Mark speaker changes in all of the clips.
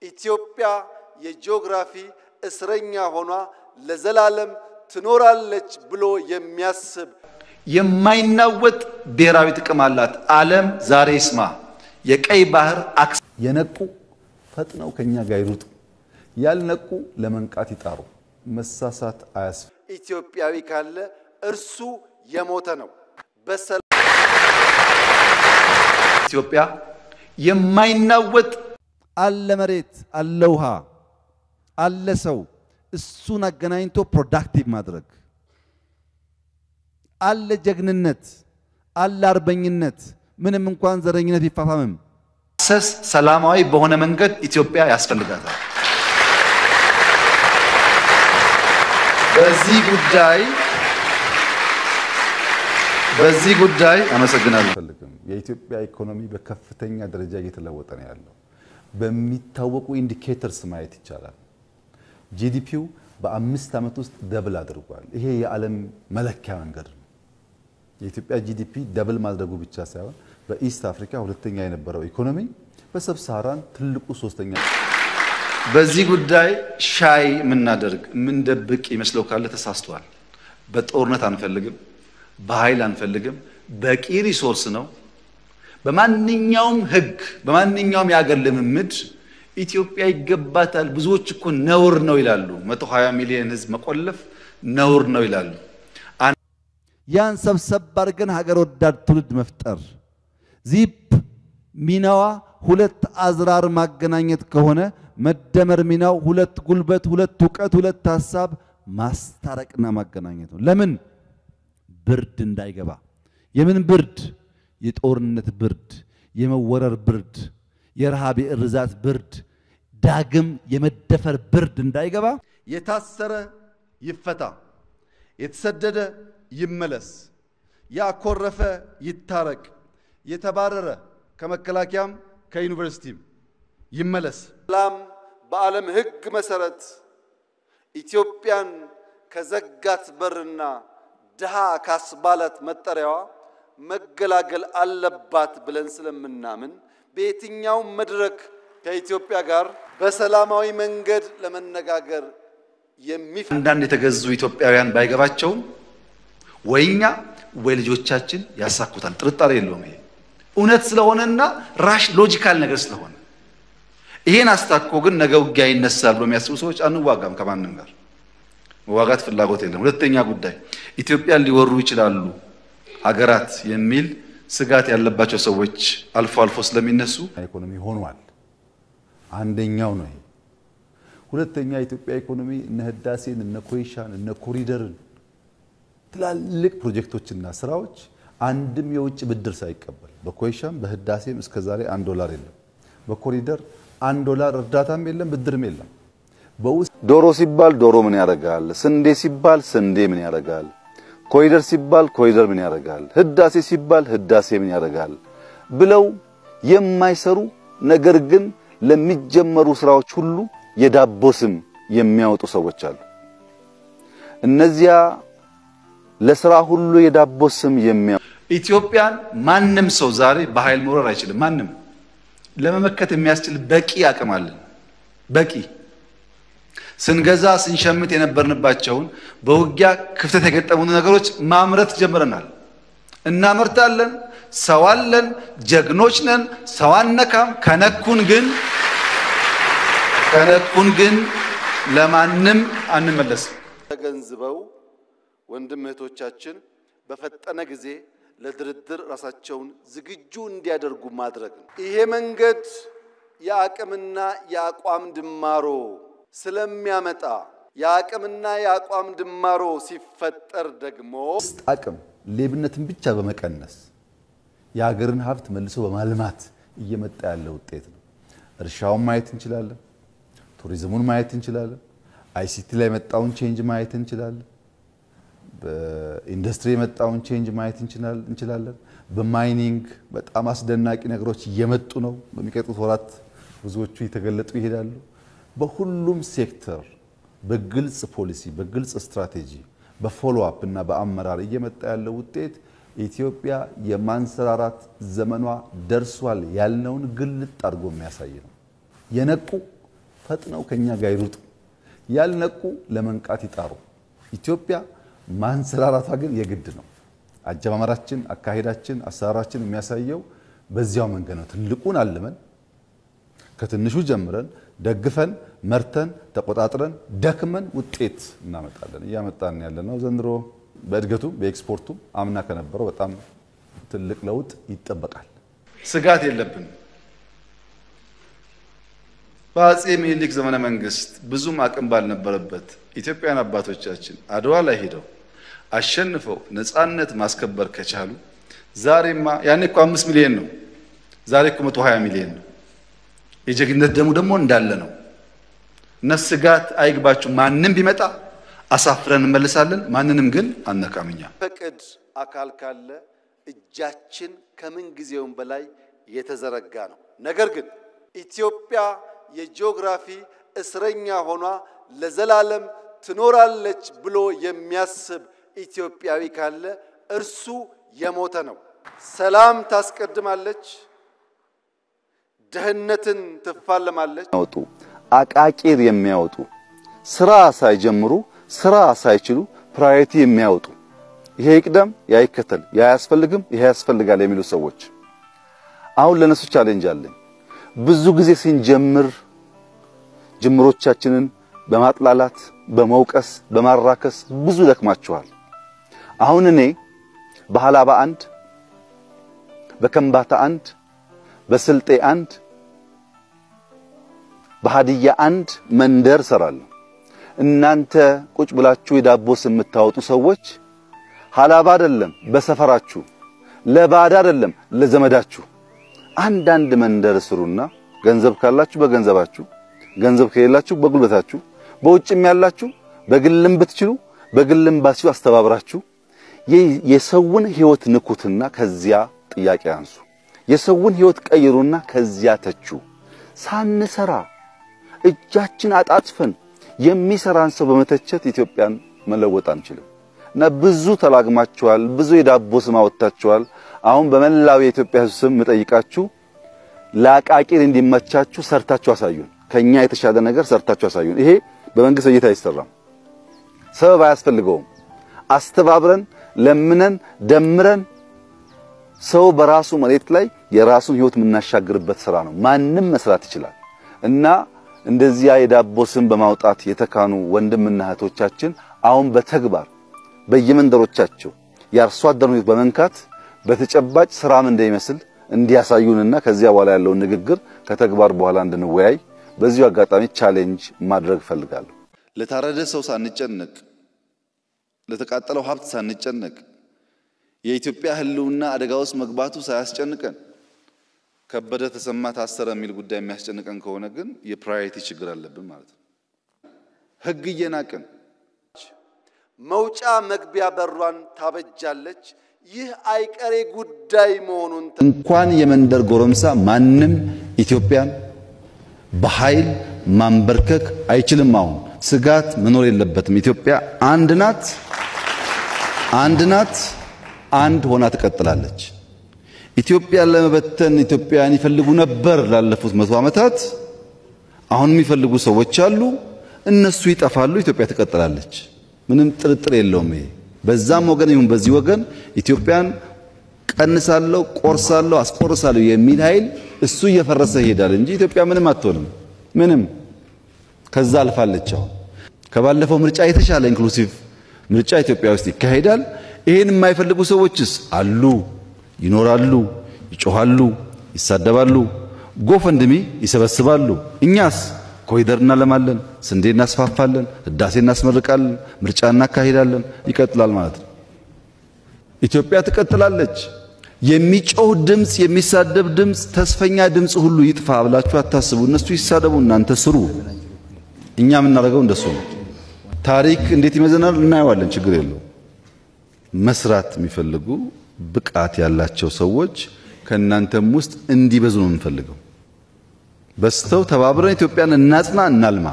Speaker 1: ኢትዮጵያ የጂኦግራፊ እስረኛ ሆኗ ለዘላለም ትኖራለች ብሎ የሚያስብ
Speaker 2: የማይናወጥ ብሔራዊ ጥቅም አላት ዓለም ዛሬ ይስማ የቀይ ባህር አክስ
Speaker 3: የነቁ ፈጥነው ከኛ ጋር ይሩጡ ያልነቁ ለመንቃት ይጣሩ መሳሳት አያስፈልግም
Speaker 1: ኢትዮጵያዊ ካለ እርሱ የሞተ ነው
Speaker 2: ኢትዮጵያ የማይናወጥ
Speaker 3: አለ መሬት አለ ውሃ አለ ሰው እሱን አገናኝቶ ፕሮዳክቲቭ ማድረግ አለ ጀግንነት አለ አርበኝነት ምንም እንኳን ዘረኝነት ይፋፋምም
Speaker 2: ሰላማዊ በሆነ መንገድ ኢትዮጵያ ያስፈልጋታል በዚህ ጉዳይ አመሰግናለሁ
Speaker 3: የኢትዮጵያ ኢኮኖሚ በከፍተኛ ደረጃ እየተለወጠ ነው ያለው በሚታወቁ ኢንዲኬተርስ ማየት ይቻላል ጂዲፒው በ5 ዓመት ውስጥ ደብል አድርጓል ይሄ የዓለም መለኪያ መንገድ ነው የኢትዮጵያ ጂዲፒ ደብል ማድረጉ ብቻ ሳይሆን በኢስት አፍሪካ ሁለተኛ የነበረው ኢኮኖሚ በሰብሳራን ትልቁ ሶስተኛ
Speaker 2: በዚህ ጉዳይ ሻይ ምናደርግ ምን ደብቅ ይመስለው ካለ ተሳስተዋል በጦርነት አንፈልግም በኃይል አንፈልግም በቂ ሪሶርስ ነው በማንኛውም ህግ በማንኛውም ያገር ልምምድ ኢትዮጵያ ይገባታል ብዙዎች እኮ ነውር ነው ይላሉ 120 ሚሊዮን ህዝብ መቆለፍ ነውር ነው ይላሉ
Speaker 3: ያን ሰብሰብ አድርገን ሀገር ወዳድ ትውልድ መፍጠር ዚፕ ሚናዋ ሁለት አዝራር ማገናኘት ከሆነ መደመር ሚናው ሁለት ጉልበት ሁለት ዕውቀት ሁለት ሐሳብ ማስታረቅና ማገናኘት ነው ለምን ብርድ እንዳይገባ የምን ብርድ የጦርነት ብርድ የመወረር ብርድ የረሃብ የርዛት ብርድ ዳግም የመደፈር ብርድ እንዳይገባ
Speaker 1: የታሰረ ይፈታ የተሰደደ ይመለስ ያኮረፈ ይታረቅ የተባረረ ከመከላከያም ከዩኒቨርሲቲም ይመለስ ሰላም በዓለም ህግ መሰረት ኢትዮጵያን ከዘጋት በርና ድሃ ካስባላት መጠሪያዋ መገላገል አለባት ብለን ስለምናምን በየትኛው መድረክ ከኢትዮጵያ ጋር በሰላማዊ መንገድ ለመነጋገር
Speaker 2: አንዳንድ የተገዙ ኢትዮጵያውያን ባይገባቸው ወይኛ ወይ ልጆቻችን ያሳኩታል ጥርጣሬ የለውም ይሄ እውነት ስለሆነና ራሽ ሎጂካል ነገር ስለሆነ ይሄን አስታኮ ግን ነገ ውጊያ ይነሳል ብሎ የሚያስቡ ሰዎች አንዋጋም ከማንም ጋር መዋጋት ፍላጎት የለም ሁለተኛ ጉዳይ ኢትዮጵያን ሊወሩ ይችላሉ ሀገራት የሚል ስጋት ያለባቸው ሰዎች አልፎ አልፎ ስለሚነሱ
Speaker 3: ኢኮኖሚ ሆኗል አንደኛው ነው ሁለተኛ ኢትዮጵያ ኢኮኖሚ እነ ህዳሴን እነ ኮይሻን እነ ኮሪደርን ትላልቅ ፕሮጀክቶችና ስራዎች አንድም የውጭ ብድር ሳይቀበል በኮይሻም በህዳሴም እስከዛሬ $1 የለም በኮሪደር $1 እርዳታም የለም ብድርም የለም በውስጥ
Speaker 4: ዶሮ ሲባል ዶሮ ምን ያረጋል ስንዴ ሲባል ስንዴ ምን ያረጋል ኮሪደር ሲባል ኮሪደር ምን ያረጋል ህዳሴ ሲባል ህዳሴ ምን ያረጋል ብለው የማይሰሩ ነገር ግን ለሚጀመሩ ስራዎች ሁሉ የዳቦ ስም የሚያወጡ ሰዎች አሉ እነዚያ ለስራ ሁሉ የዳቦ ስም የሚያወጡ
Speaker 2: ኢትዮጵያን ማንንም ሰው ዛሬ በኃይል መውረር አይችልም ማንንም ለመመከት የሚያስችል በቂ አቅም አለን በቂ ስንገዛ ስንሸምት የነበርንባቸውን በውጊያ ክፍተት የገጠሙን ነገሮች ማምረት ጀምረናል እናመርታለን ሰው አለን ጀግኖች ነን ሰው አንነካም ከነኩን ግን ለማንም አንመለስም
Speaker 1: ተገንዝበው ወንድም እህቶቻችን በፈጠነ ጊዜ ለድርድር ራሳቸውን ዝግጁ እንዲያደርጉ ማድረግ ይሄ መንገድ ያቅምና ያቋም ድማሮ ስለሚያመጣ ያቅምና ያቋም ድማሮ ሲፈጠር ደግሞ
Speaker 3: አቅም ሌብነትን ብቻ በመቀነስ የሀገርን ሀብት መልሶ በማልማት እየመጣ ያለ ውጤት ነው እርሻውን ማየት እንችላለን ቱሪዝሙን ማየት እንችላለን አይሲቲ ላይ መጣውን ቼንጅ ማየት እንችላለን በኢንዱስትሪ መጣውን ቼንጅ ማየት እንችላለን በማይኒንግ በጣም አስደናቂ ነገሮች እየመጡ ነው በሚቀጥሉት ወራት ብዙዎቹ እየተገለጡ ይሄዳሉ በሁሉም ሴክተር በግልጽ ፖሊሲ በግልጽ ስትራቴጂ በፎሎ አፕ እና በአመራር እየመጣ ያለው ውጤት ኢትዮጵያ የማንሰራራት ዘመኗ ደርሷል ያልነውን ግልጥ አድርጎ የሚያሳይ ነው የነቁ ፈጥነው ከኛ ጋር ይሩጡ፣ ያልነቁ ለመንቃት ይጣሩ። ኢትዮጵያ ማንሰራራቷ ግን የግድ ነው። አጀማመራችን፣ አካሄዳችን፣ አሰራራችን የሚያሳየው በዚያው መንገድ ነው። ትልቁን አልመን ከትንሹ ጀምረን ደግፈን መርተን ተቆጣጥረን ደክመን ውጤት እናመጣለን። እያመጣን ያለነው ዘንድሮ በእድገቱ በኤክስፖርቱ አምና ከነበረው በጣም ትልቅ ለውጥ ይጠበቃል።
Speaker 2: ስጋት የለብንም። በአፄ ምኒልክ ዘመነ መንግስት ብዙም አቅም ባልነበረበት ኢትዮጵያን አባቶቻችን አድዋ ላይ ሄደው አሸንፈው ነፃነት ማስከበር ከቻሉ ዛሬማ ያኔ እኮ 5 ሚሊዮን ነው፣ ዛሬ እኮ 120 ሚሊዮን ነው። የጀግንነት ደግሞ እንዳለ ነው። እና ስጋት አይግባችሁ። ማንንም ቢመጣ አሳፍረን እንመለሳለን። ማንንም ግን አነካምኛ።
Speaker 1: ፈቅድ አካል ካለ እጃችን ከምን ጊዜውም በላይ የተዘረጋ ነው። ነገር ግን ኢትዮጵያ የጂኦግራፊ እስረኛ ሆኗ ለዘላለም ትኖራለች ብሎ የሚያስብ ኢትዮጵያዊ ካለ እርሱ የሞተ ነው። ሰላም ታስቀድማለች፣ ደህንነትን ትፋለማለች።
Speaker 4: አቃቂር የሚያወጡ ስራ ሳይጀምሩ ስራ ሳይችሉ ፕራዮሪቲ የሚያወጡ ይሄ ይቅደም ያ ይከተል ያ ያስፈልግም ይሄ ያስፈልጋል የሚሉ ሰዎች አሁን ለነሱ ቻሌንጅ አለኝ። ብዙ ጊዜ ስንጀምር ጅምሮቻችንን በማጥላላት በመውቀስ በማራከስ ብዙ ደክማችኋል። አሁን እኔ በሐላባ 1 በከምባታ 1 በስልጤ 1 በሃዲያ 1 መንደር ሰራለሁ። እናንተ ቁጭ ብላችሁ የዳቦ ስም የምታወጡ ሰዎች ሐላባ አይደለም በሰፈራችሁ፣ ለባዳ አይደለም ለዘመዳችሁ አንዳንድ መንደር ስሩና ገንዘብ ካላችሁ በገንዘባችሁ፣ ገንዘብ ከሌላችሁ በጉልበታችሁ፣ በውጭም ያላችሁ በግልም ብትችሉ በግልም ባሲው አስተባብራችሁ የሰውን ህይወት ንኩትና ከዚያ ጥያቄ አንሱ። የሰውን ህይወት ቀይሩና ከዚያ ተቹ። ሳንሰራ እጃችን አጣጥፈን የሚሰራን ሰው በመተቸት ኢትዮጵያን መለወጥ አንችልም። እና ብዙ ተላግማችኋል፣ ብዙ የዳቦ ስም አወጣችኋል። አሁን በመላው የኢትዮጵያ ስም መጠይቃችሁ ላቃቂር እንዲመቻችሁ ሰርታችሁ አሳዩን። ከኛ የተሻለ ነገር ሰርታችሁ አሳዩን። ይሄ በመንግስት እይታ አይሰራም። ሰበብ አያስፈልገውም። አስተባብረን ለምነን ደምረን ሰው በራሱ መሬት ላይ የራሱን ህይወት ምናሻግርበት ስራ ነው። ማንንም መስራት ይችላል። እና እንደዚያ የዳቦ ስም በማውጣት የተካኑ ወንድምና እህቶቻችን አሁን በተግባር በየመንደሮቻቸው ያርሷ አደሩት በመንካት በተጨባጭ ስራም እንደሚመስል እንዲያሳዩንና ከዚያ በኋላ ያለው ንግግር ከተግባር በኋላ እንድንወያይ በዚሁ አጋጣሚ ቻሌንጅ ማድረግ ፈልጋለሁ።
Speaker 2: ለታረደ ሰው ሳንጨነቅ፣ ለተቃጠለው ሀብት ሳንጨነቅ፣ የኢትዮጵያ ህልውና አደጋ ውስጥ መግባቱ ሳያስጨንቀን ከበደ ተሰማ ታሰረ የሚል ጉዳይ የሚያስጨንቀን ከሆነ ግን የፕራዮሪቲ ችግር አለብን ማለት ነው። ህግ እየናቅን
Speaker 1: መውጫ መግቢያ በሯን ታበጃለች። ይህ አይቀሬ ጉዳይ መሆኑን
Speaker 2: እንኳን የመንደር ጎረምሳ ማንም ኢትዮጵያን በኃይል ማንበርከክ አይችልም። አሁን ስጋት መኖር የለበትም። ኢትዮጵያ አንድ ናት፣ አንድ ሆና ትቀጥላለች። ኢትዮጵያን ለመበተን ኢትዮጵያን ይፈልጉ ነበር ላለፉት 100 ዓመታት። አሁን የሚፈልጉ ሰዎች አሉ፣ እነሱ ይጠፋሉ፣ ኢትዮጵያ ትቀጥላለች። ምንም ጥርጥር የለውም። ይሄ በዛም ወገን ይሁን በዚህ ወገን ኢትዮጵያን ቀንሳለሁ፣ ቆርሳለሁ፣ አስቆርሳለሁ የሚል ኃይል እሱ እየፈረሰ ይሄዳል እንጂ ኢትዮጵያ ምንም አትሆንም። ምንም ከዛ አልፋለች። አሁን ከባለፈው ምርጫ የተሻለ ኢንክሉሲቭ ምርጫ ኢትዮጵያ ውስጥ ይካሄዳል። ይሄን የማይፈልጉ ሰዎችስ አሉ፣ ይኖራሉ፣ ይጮሃሉ፣ ይሳደባሉ፣ ጎፈንድሚ ይሰበስባሉ። እኛስ ኮሪደር እናለማለን፣ ስንዴ እናስፋፋለን፣ ህዳሴ እናስመርቃለን፣ ምርጫ እናካሂዳለን። ይቀጥላል ማለት ነው። ኢትዮጵያ ትቀጥላለች። የሚጮህ ድምጽ፣ የሚሳደብ ድምጽ፣ ተስፈኛ ድምጽ ሁሉ ይጥፋ ብላችሁ አታስቡ። እነሱ ይሳደቡ፣ እናንተ ስሩ። እኛ የምናደርገው እንደሱ ነው። ታሪክ እንዴት ይመዘናል እናየዋለን፣ ችግር የለው። መስራት የሚፈልጉ ብቃት ያላቸው ሰዎች ከእናንተም ውስጥ እንዲበዙ ነው የምንፈልገው። በስተው ተባብረን ኢትዮጵያን እናጽና፣ እናልማ።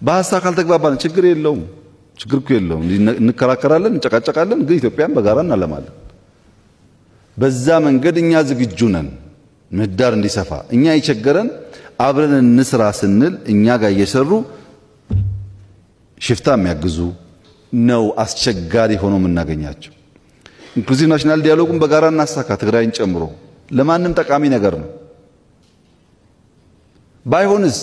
Speaker 2: በሐሳብ ካልተግባባን ችግር የለውም፣ ችግር የለውም። እንከራከራለን፣ እንጨቃጨቃለን፣ ግን ኢትዮጵያን በጋራ እናለማለን። በዛ መንገድ እኛ ዝግጁ ነን ምህዳር እንዲሰፋ። እኛ የቸገረን
Speaker 3: አብረን እንስራ ስንል እኛ ጋር እየሰሩ ሽፍታ የሚያግዙ ነው አስቸጋሪ ሆኖ የምናገኛቸው። ኢንክሉሲቭ ናሽናል ዲያሎጉን በጋራ እናሳካ፣ ትግራይን ጨምሮ ለማንም ጠቃሚ ነገር ነው። ባይሆንስ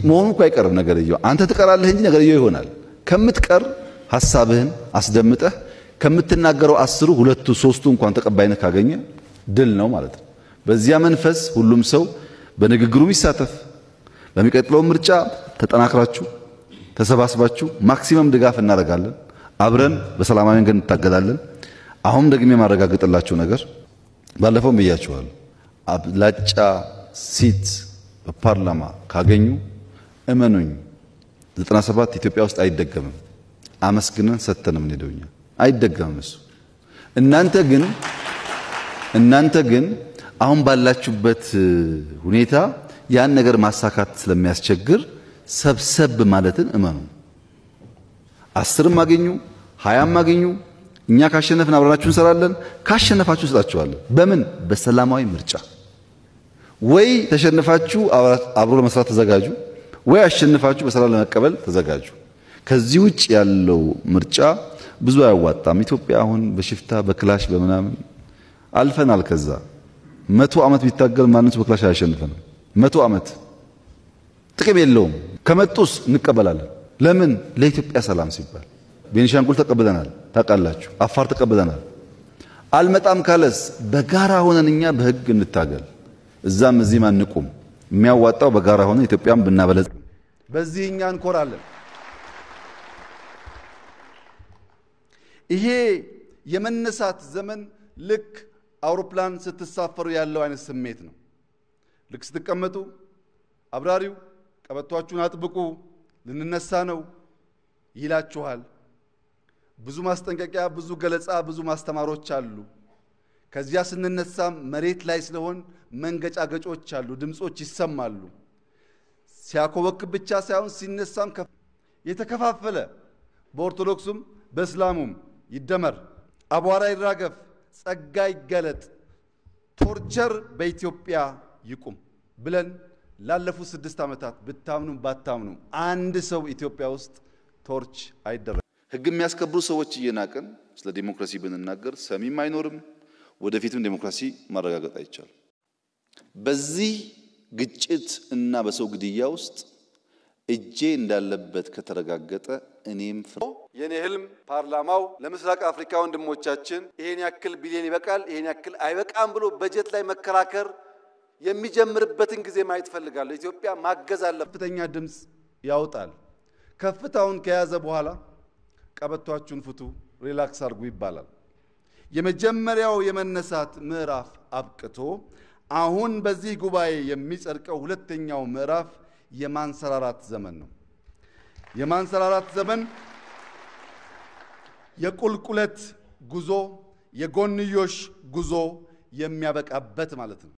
Speaker 3: መሆኑ እኮ አይቀርም ነገርየው። አንተ ትቀራለህ እንጂ ነገርየው ይሆናል። ከምትቀር ሐሳብህን አስደምጠህ ከምትናገረው 10 2 3 እንኳን ተቀባይነት ካገኘ ድል ነው ማለት ነው። በዚያ መንፈስ ሁሉም ሰው በንግግሩ ይሳተፍ። በሚቀጥለው ምርጫ ተጠናክራችሁ ተሰባስባችሁ ማክሲመም ድጋፍ እናደርጋለን። አብረን በሰላማዊ መንገድ እንታገላለን። አሁን ደግሞ የማረጋግጥላችሁ ነገር ባለፈው ብያችኋል። አብላጫ ሲት በፓርላማ ካገኙ እመኑኝ 97 ኢትዮጵያ ውስጥ አይደገምም። አመስግነን ሰተንም እንሄደውኛ አይደገምም እሱ። እናንተ ግን አሁን ባላችሁበት ሁኔታ ያን ነገር ማሳካት ስለሚያስቸግር ሰብሰብ ማለትን እመኑ። 10ም አገኙ 20ም አገኙ እኛ ካሸነፍን አብረናችሁ እንሰራለን። ካሸነፋችሁ እንሰጣችኋለን። በምን? በሰላማዊ ምርጫ። ወይ ተሸነፋችሁ አብሮ ለመስራት ተዘጋጁ፣ ወይ አሸነፋችሁ በሰላም ለመቀበል ተዘጋጁ። ከዚህ ውጭ ያለው ምርጫ ብዙ አያዋጣም። ኢትዮጵያ አሁን በሽፍታ በክላሽ በመናምን አልፈናል። ከዛ 100 ዓመት ቢታገል ማንንም በክላሽ አያሸንፈንም። 100 ዓመት ጥቅም የለውም። ከመጡስ እንቀበላለን። ለምን? ለኢትዮጵያ ሰላም ሲባል። ቤኒሻንጉል ተቀበለናል ታውቃላችሁ። አፋር ተቀበለናል። አልመጣም ካለስ በጋራ ሆነን እኛ በህግ እንታገል። እዛም እዚህም አንቁም። የሚያዋጣው በጋራ ሆነን ኢትዮጵያን ብናበለጽ።
Speaker 1: በዚህ እኛ እንኮራለን። ይሄ የመነሳት ዘመን ልክ አውሮፕላን ስትሳፈሩ ያለው አይነት ስሜት ነው። ልክ ስትቀመጡ አብራሪው ቀበቷችሁን አጥብቁ ልንነሳ ነው ይላችኋል። ብዙ ማስጠንቀቂያ፣ ብዙ ገለጻ፣ ብዙ ማስተማሮች አሉ። ከዚያ ስንነሳ መሬት ላይ ስለሆን መንገጫገጮች አሉ፣ ድምጾች ይሰማሉ። ሲያኮበክብ ብቻ ሳይሆን ሲነሳም የተከፋፈለ በኦርቶዶክሱም በእስላሙም ይደመር፣ አቧራ ይራገፍ፣ ጸጋ ይገለጥ፣ ቶርቸር በኢትዮጵያ ይቁም ብለን ላለፉት 6 ዓመታት ብታምኑ ባታምኑ አንድ ሰው ኢትዮጵያ ውስጥ ቶርች አይደረግ።
Speaker 4: ህግ የሚያስከብሩ ሰዎች እየናቀን ስለ ዲሞክራሲ ብንናገር ሰሚም አይኖርም። ወደፊትም ዲሞክራሲ ማረጋገጥ አይቻልም። በዚህ ግጭት እና በሰው ግድያ ውስጥ እጄ እንዳለበት ከተረጋገጠ እኔም
Speaker 1: የኔ ህልም ፓርላማው ለምስራቅ አፍሪካ ወንድሞቻችን ይሄን ያክል ቢሊዮን ይበቃል ይሄን ያክል አይበቃም ብሎ በጀት ላይ መከራከር የሚጀምርበትን ጊዜ ማየት ፈልጋለሁ። ኢትዮጵያ ማገዝ አለ። ከፍተኛ ድምጽ ያወጣል። ከፍታውን ከያዘ በኋላ ቀበቷችሁን ፍቱ፣ ሪላክስ አድርጉ ይባላል። የመጀመሪያው የመነሳት ምዕራፍ አብቅቶ አሁን በዚህ ጉባኤ የሚጸድቀው ሁለተኛው ምዕራፍ የማንሰራራት ዘመን ነው። የማንሰራራት ዘመን የቁልቁለት ጉዞ፣ የጎንዮሽ ጉዞ የሚያበቃበት ማለት ነው።